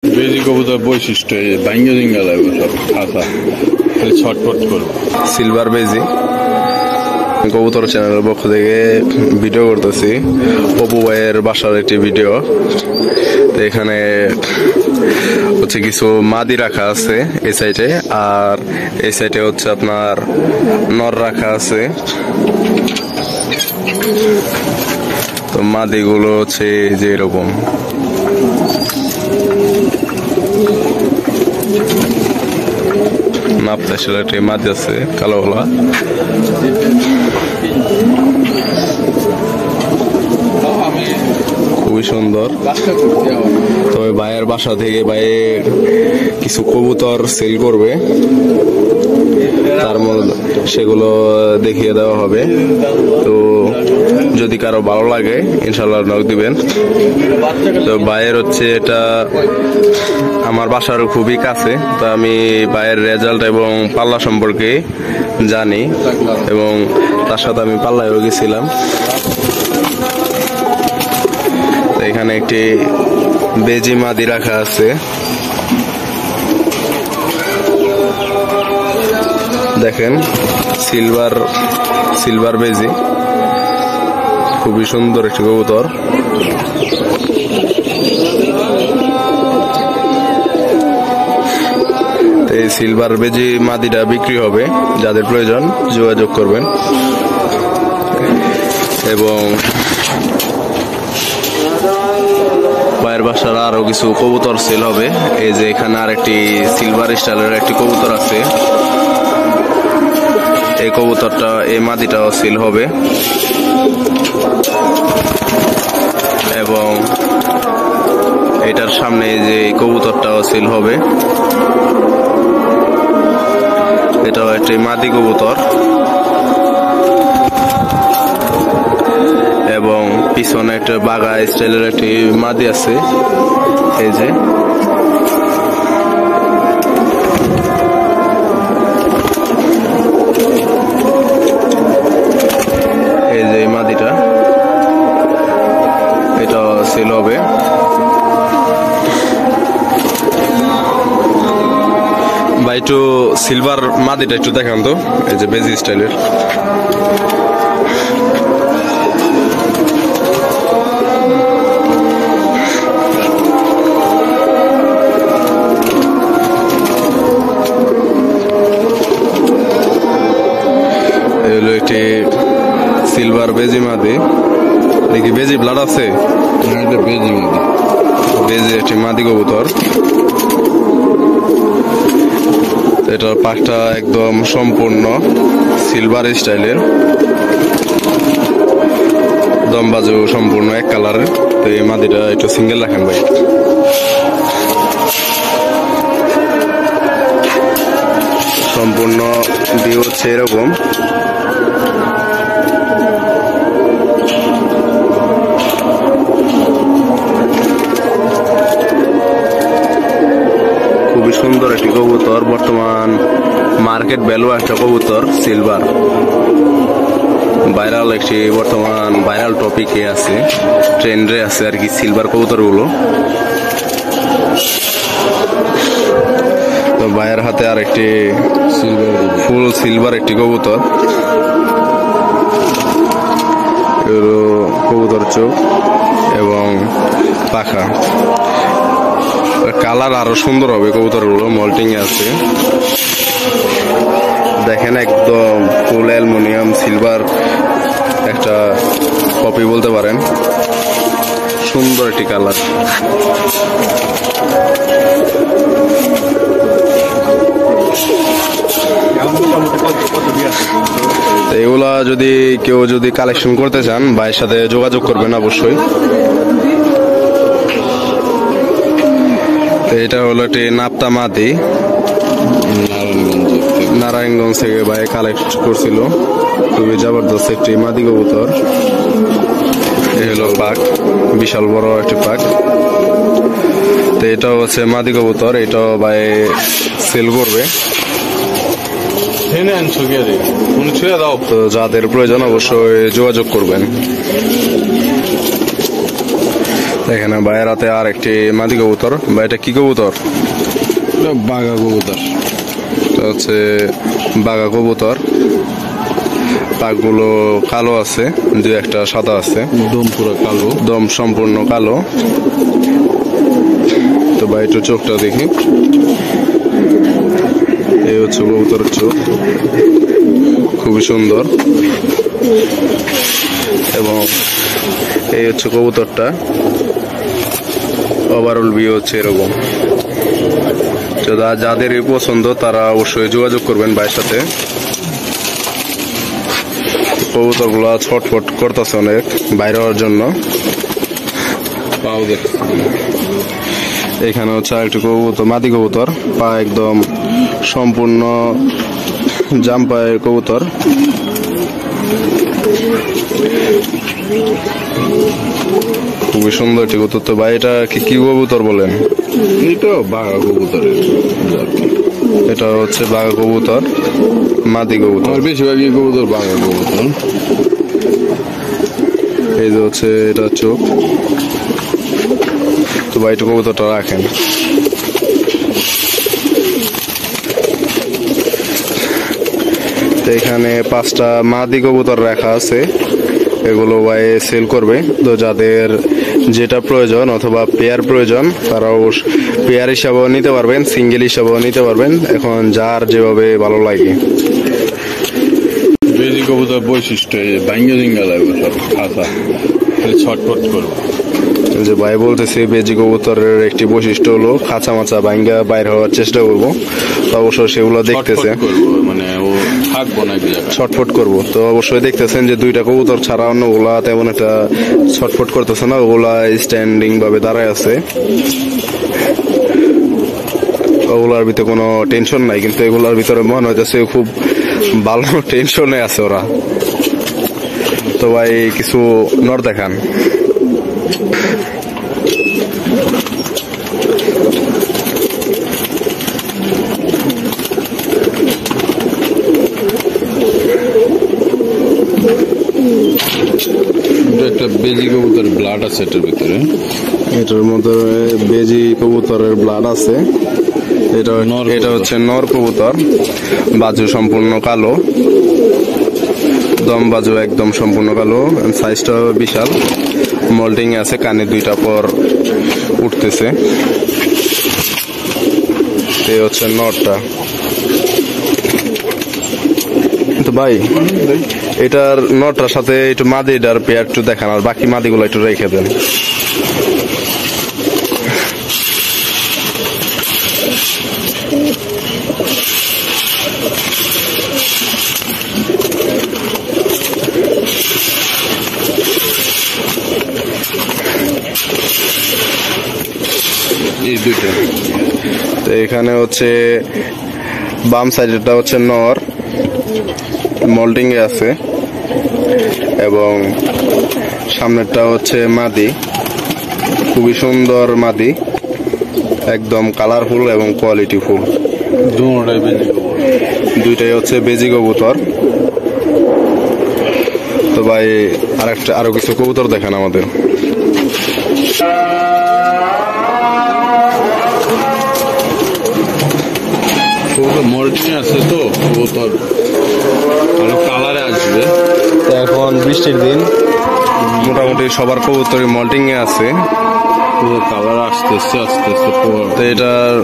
বেজি কবুতর বৈশিষ্ট্য ভাঙ্গা জিঙ্গা লাগবে সব খাসা ছটফট করবে। সিলভার বেজি কবুতর চ্যানেলের পক্ষ থেকে ভিডিও করতেছি, অপু ভাইয়ের বাসার একটি ভিডিও। তো এখানে হচ্ছে কিছু মাদি রাখা আছে এই সাইডে, আর এই সাইডে হচ্ছে আপনার নর রাখা আছে। তো মাদিগুলো হচ্ছে যে এরকম নাপতা সেলাটি মাদি আছে কালোওয়ালা। খুবই সুন্দর। তবে ভাইয়ের বাসা থেকে ভাই কিছু কবুতর সেল করবে, তার মধ্যে সেগুলো দেখিয়ে দেওয়া হবে। তো যদি কারো ভালো লাগে ইনশাল্লাহ নক দিবেন। তো ভাইয়ের হচ্ছে এটা আমার বাসার খুবই কাছে, তো আমি ভাইয়ের রেজাল্ট এবং পাল্লা সম্পর্কে জানি এবং তার সাথে আমি পাল্লায়ও গেছিলাম। এখানে একটি বেজি মাদি রাখা আছে, দেখেন সিলভার বেজি, খুবই সুন্দর একটি কবুতর। এই সিলভার বেজি মাদিটা বিক্রি হবে, যাদের প্রয়োজন যোগাযোগ করবেন। এবং ভাইয়ের বাসার আরো কিছু কবুতর সেল হবে। এই যে এখানে আর একটি সিলভার স্টাইলের একটি কবুতর আছে, এই কবুতরটা এই মাদিটাও সেল হবে। এবং এটার সামনে যে এই কবুতরটাও সেল হবে, এটাও একটি মাদি কবুতর। এবং পিছনে একটা বাগা স্টাইলের একটি মাদি আছে। এই যে মাদিটা, এটা সেল হবে। ভাই একটু সিলভার মাদিটা একটু দেখান তো, এই যে বেজি স্টাইলের। এগুলো একটি সিলভার বেজি মাদি, দেখি বেজি ব্লাড আছে, বেজি একটি মাদি কবুতর। এটার পাখটা একদম সম্পূর্ণ সিলভার স্টাইলের, দমবাজু সম্পূর্ণ এক কালারের। তো এই মাদিটা একটু সিঙ্গেল রাখেন ভাই। সম্পূর্ণ ভিউ হচ্ছে এরকম। খুবই সুন্দর একটি কবুতর, বর্তমান মার্কেট ভ্যালু একটা কবুতর সিলভার, ভাইরাল একটি বর্তমান ভাইরাল টপিকে আছে, ট্রেন্ডে আছে আর কি সিলভার কবুতর গুলো। তো ভাইয়ের হাতে আর একটি ফুল সিলভার একটি কবুতর, কবুতর চোখ এবং পাখা। কালার আরো সুন্দর হবে কবুতর গুলো, মল্টিং আছে। দেখেন একদম ফুল অ্যালুমিনিয়াম সিলভার একটা কপি বলতে পারেন, সুন্দর একটি কালার। এগুলা যদি কেউ কালেকশন করতে চান ভাইয়ের সাথে যোগাযোগ করবেন অবশ্যই। এটা হলো একটি নাপতা মাদি, নারায়ণগঞ্জ থেকে ভাই কালেক্ট করছিল, খুবই জবরদস্ত একটি মাদি কবুতর। এই হলো পাক, বিশাল বড় একটি পাক। তো এটাও হচ্ছে মাদি কবুতর, এটাও ভাই সেল করবে। তো যাদের প্রয়োজন অবশ্যই যোগাযোগ করবেন। এখানে ভাইয়ের হাতে আর একটি মাদি কবুতর। ভাই এটা কি কবুতর? বাঘা কবুতর। এটা হচ্ছে বাঘা কবুতর। পাকগুলো কালো আছে, দুই একটা সাদা আছে। দম পুরো কালো, দম সম্পূর্ণ কালো। তো ভাই একটু চোখটা দেখি। এই হচ্ছে কবুতরের চোখ, খুবই সুন্দর। এবং এই হচ্ছে কবুতরটা। ওভারঅল ভিউ হচ্ছে এরকম। যাদের পছন্দ তারা অবশ্যই যোগাযোগ করবেন ভাইয়ের সাথে। কবুতর গুলা ছটফট করতেছে অনেক বাইরে হওয়ার জন্য। পাও দেখছি। এখানে হচ্ছে আরেকটি কবুতর, মাদি কবুতর। পা একদম সম্পূর্ণ জাম্পায়ের কবুতর। খুবই সুন্দর একটি কবুতর। তো ভাই এটা কি কবুতর বলেন? এটা বাঘা কবুতর। এটা হচ্ছে বাঘা কবুতর, মাদি কবুতর। আমার বেশিরভাগই কবুতর বাঘা কবুতর। এই যে হচ্ছে এটা চোখ। তো ভাই একটু কবুতরটা রাখেন। তো এখানে 5টা মাদি কবুতর রাখা আছে, এগুলো ভাই সেল করবে। তো যাদের যেটা প্রয়োজন অথবা পেয়ার প্রয়োজন তারা পেয়ার হিসাবেও নিতে পারবেন, সিঙ্গেল হিসাবেও নিতে পারবেন, এখন যার যেভাবে ভালো লাগে। বেজি কবুতর বৈশিষ্ট্য ভাঙ্গা জিঙ্গা লাগবে, সব খাসা ছটফট করবো। যে ভাই বলতেছে বেজি কবুতরের একটি বৈশিষ্ট্য হলো খাঁচা মাচা ভাঙ্গা বাইর হওয়ার চেষ্টা করবো। তো অবশ্যই সেগুলো দেখতেছে, মানে ও থাকবো না ছটফট করবো। তো অবশ্যই দেখতেছেন যে 2টা কবুতর ছাড়া অন্যগুলা তেমন একটা ছটফট করতেছে না, ওগুলা স্ট্যান্ডিং ভাবে দাঁড়ায় আছে। ওগুলার ভিতরে কোনো টেনশন নাই, কিন্তু এগুলার ভিতরে মনে হইতেছে খুব ভালো টেনশনে আছে ওরা। তো ভাই কিছু নর দেখান। একটা বেজি কবুতর ব্লাড আছে এটার ভিতরে। এটার মধ্যে বেজি কবুতরের ব্লাড আছে। এটা হচ্ছে নর কবুতর। বাজু সম্পূর্ণ কালো, দম বাজু একদম সম্পূর্ণ কালো। সাইজটা বিশাল, মোল্ডিং আছে, কানে 2টা পর উঠতেছে। এই হচ্ছে নরটা। তো ভাই এটার নটার সাথে একটু মাদিটার পেয়ার একটু দেখান, আর বাকি মাদিগুলো একটু রেখে দেন। এই দুইটা। তো এখানে হচ্ছে বাম সাইডেরটা হচ্ছে নর, মোল্ডিং এ আছে, এবং সামনেরটা হচ্ছে মাদি। খুবই সুন্দর মাদি, একদম কালারফুল এবং কোয়ালিটি ফুল। দুইটাই হচ্ছে বেজি কবুতর। তো ভাই আরো কিছু কবুতর দেখান আমাদের। মোল্ডিং আছে তো কবুতর ভালো কালারে আসবে। এখন বৃষ্টির দিন, মোটামুটি সবার কবুতরই মোল্ডিং এ আছে, পুরো কালার আসতেছে আস্তে আস্তে। তো এটার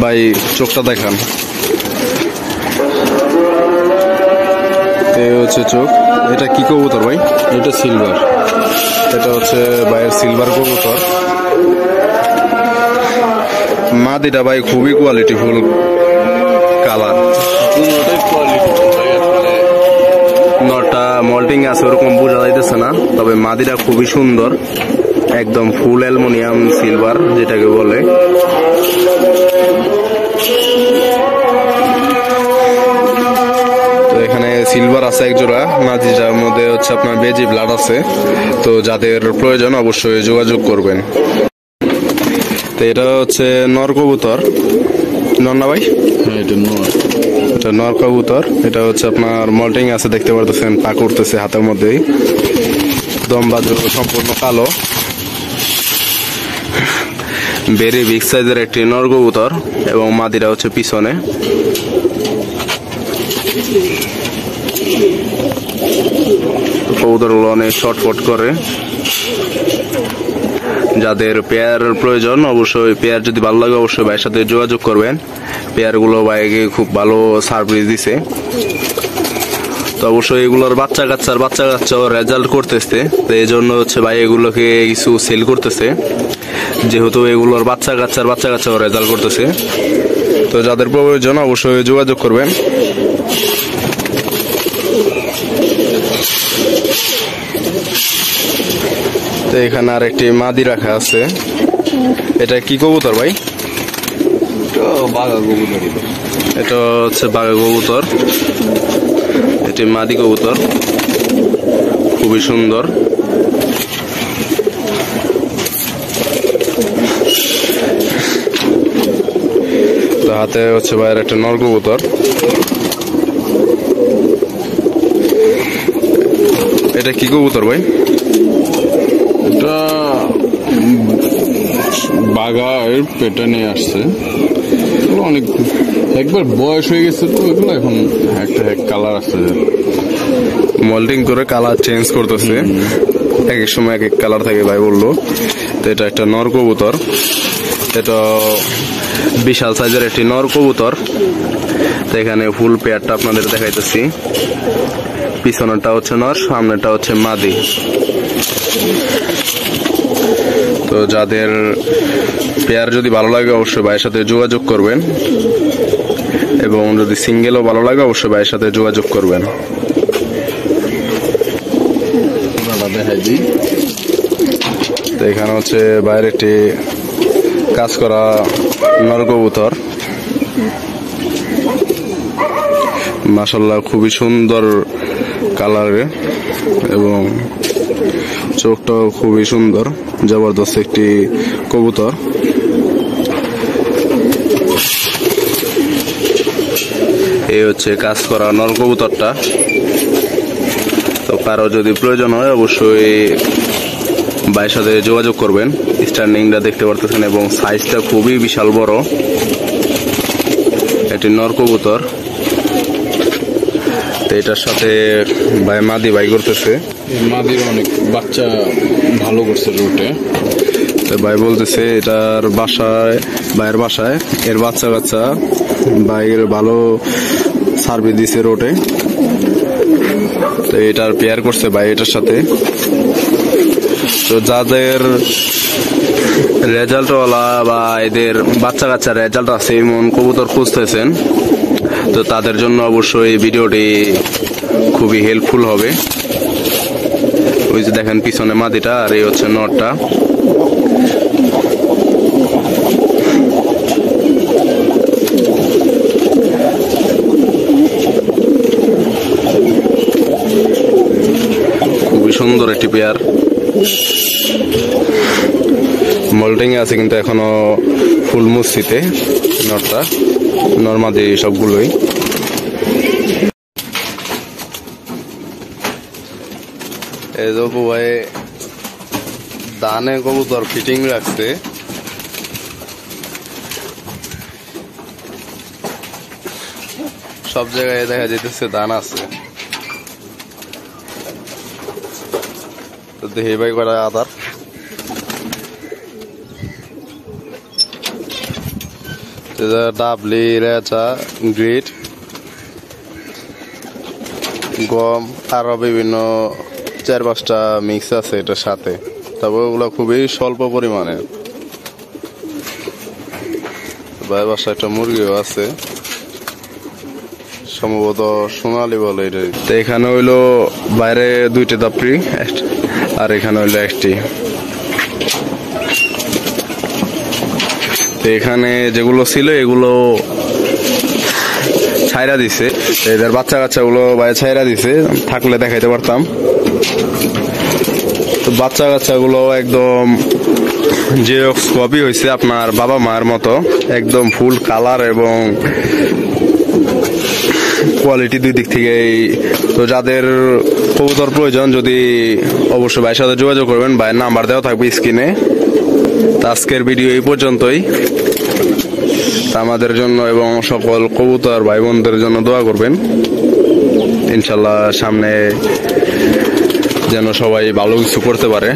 ভাই চোখটা দেখান। এই হচ্ছে চোখ। এটা কি কবুতর ভাই? এটা সিলভার। এটা হচ্ছে ভাইয়ের সিলভার কবুতর। মাদিটা ভাই খুবই কোয়ালিটিফুল কালার। নটা মোল্ডিং আছে ওরকম বোঝা যাইতেছে না, তবে মাদিটা খুবই সুন্দর, একদম ফুল অ্যালুমিনিয়াম সিলভার যেটাকে বলে। তো এখানে সিলভার আছে এক জোড়া, মাদিটার মধ্যে হচ্ছে আপনার বেজি ব্লাড আছে। তো যাদের প্রয়োজন অবশ্যই যোগাযোগ করবেন। তো এটা হচ্ছে নর কবুতর, নর না ভাই? এটা নর কবুতর। এটা হচ্ছে আপনার মল্টিং আছে, দেখতে পারতেছেন, পা করতেছে হাতের মধ্যেই। দম বাজু সম্পূর্ণ কালো। ভেরি বিগ সাইজের একটি নর কবুতর এবং মাদিরা হচ্ছে পিছনে। কবুতরগুলো অনেক শর্টফট করে। যাদের পেয়ার প্রয়োজন অবশ্যই পেয়ার যদি ভালো লাগে অবশ্যই ভাইয়ের সাথে যোগাযোগ করবেন। পেয়ারগুলো ভাইকে খুব ভালো সার্ভিস দিছে। তো অবশ্যই এগুলোর বাচ্চা কাচ্চাও রেজাল্ট করতেছে, তো এই জন্য হচ্ছে ভাই এগুলোকে কিছু সেল করতেছে, যেহেতু এগুলোর বাচ্চা কাচ্চাও রেজাল্ট করতেছে। তো যাদের প্রয়োজন অবশ্যই যোগাযোগ করবেন। তো এখানে আর একটি মাদি রাখা আছে। এটা কি কবুতর ভাই? বাঘা কবুতর। এটা হচ্ছে বাঘা কবুতর। এটি মাদি কবুতর, খুবই সুন্দর। তো হাতে হচ্ছে ভাইয়ের একটা নর কবুতর। এটা কি কবুতর ভাই? এটা বাঘা এর পেটে নিয়ে আসছে। অনেক একবার বয়স হয়ে গেছে, তো এগুলো এখন একটা কালার আছে, মল্টিং করে কালার চেঞ্জ করতেছে। এক এক সময় এক এক কালার থাকে ভাই বললো। তো এটা একটা নর কবুতর। এটা বিশাল সাইজের একটি নর কবুতর। তো এখানে ফুল পেয়ারটা আপনাদের দেখাইতেছি। পিছনেরটা হচ্ছে নর, সামনেটা হচ্ছে মাদি। তো যাদের পেয়ার যদি ভালো লাগে অবশ্যই ভাইয়ের সাথে যোগাযোগ করবেন, এবং যদি সিঙ্গেলও ভালো লাগে অবশ্যই ভাইয়ের সাথে যোগাযোগ করবেন। তো এখানে হচ্ছে বাইরে একটি কাজ করা নর কবুতর। মাশাআল্লাহ খুবই সুন্দর কালারের এবং চোখটাও খুবই সুন্দর, জবরদস্ত একটি কবুতর। এই হচ্ছে কাজ করা নর কবুতরটা। তো কারো যদি প্রয়োজন হয় অবশ্যই ভাইয়ের সাথে যোগাযোগ করবেন। স্ট্যান্ডিংটা দেখতে পারতেছেন এবং সাইজটা খুবই বিশাল বড়। এটি নর কবুতর। তো এটার সাথে ভাই মাদি ভাই করতেছে। মাদির অনেক বাচ্চা ভালো করছে রুটে। তো ভাই বলতেছে এটার ভাইয়ের বাসায় এর বাচ্চা কাচ্চা ভাইয়ের ভালো সার্ভিস দিছে রোডে। তো এটার পেয়ার করছে ভাই এটার সাথে। তো যাদের রেজাল্টওয়ালা বা এদের বাচ্চা কাচ্চা রেজাল্ট আছে এমন কবুতর খুঁজতেছেন, তো তাদের জন্য অবশ্যই ভিডিওটি খুবই হেল্পফুল হবে। ওই যে দেখেন পিছনে মাদিটা আর এই হচ্ছে নটটা। খুবই সুন্দর একটি পেয়ার। মোল্ডিং আছে কিন্তু এখনো ফুল মুসিতে নটটা, নর্মাদি সবগুলোই। এই যে ভাই দানে কবুতর ফিটিং রাখছে। সব জায়গায় দেখা যেতেছে দান আছে। তো দেখি ভাই করা আদার ডাবলি রেচা গ্রিট গম আরো বিভিন্ন 4-5টা মিক্স আছে এটার সাথে। তবে ওগুলো খুবই স্বল্প পরিমাণে। ভাই বাসায় একটা মুরগিও আছে, সম্ভবত সোনালি বলে এটা। তো এখানে হইলো বাইরে 2টা দাপড়ি আর এখানে হইলো একটি। তো এখানে যেগুলো ছিল এগুলো ছাইরা দিছে। এদের বাচ্চা কাচ্চা গুলো বাইরে ছাইরা দিছে, থাকলে দেখাইতে পারতাম। তো বাচ্চা কাচ্চা গুলো একদম জেরক্স কপি হয়েছে আপনার বাবা মায়ের মতো, একদম ফুল কালার এবং কোয়ালিটি দুই দিক থেকেই। তো যাদের কবুতর প্রয়োজন যদি অবশ্যই ভাইয়ের সাথে যোগাযোগ করবেন। ভাইয়ের নাম্বার দেওয়া থাকবে স্ক্রিনে। তো আজকের ভিডিও এই পর্যন্তই। তা আমাদের জন্য এবং সকল কবুতর ভাই বোনদের জন্য দোয়া করবেন, ইনশাল্লাহ সামনে যেন সবাই ভালো কিছু করতে পারে।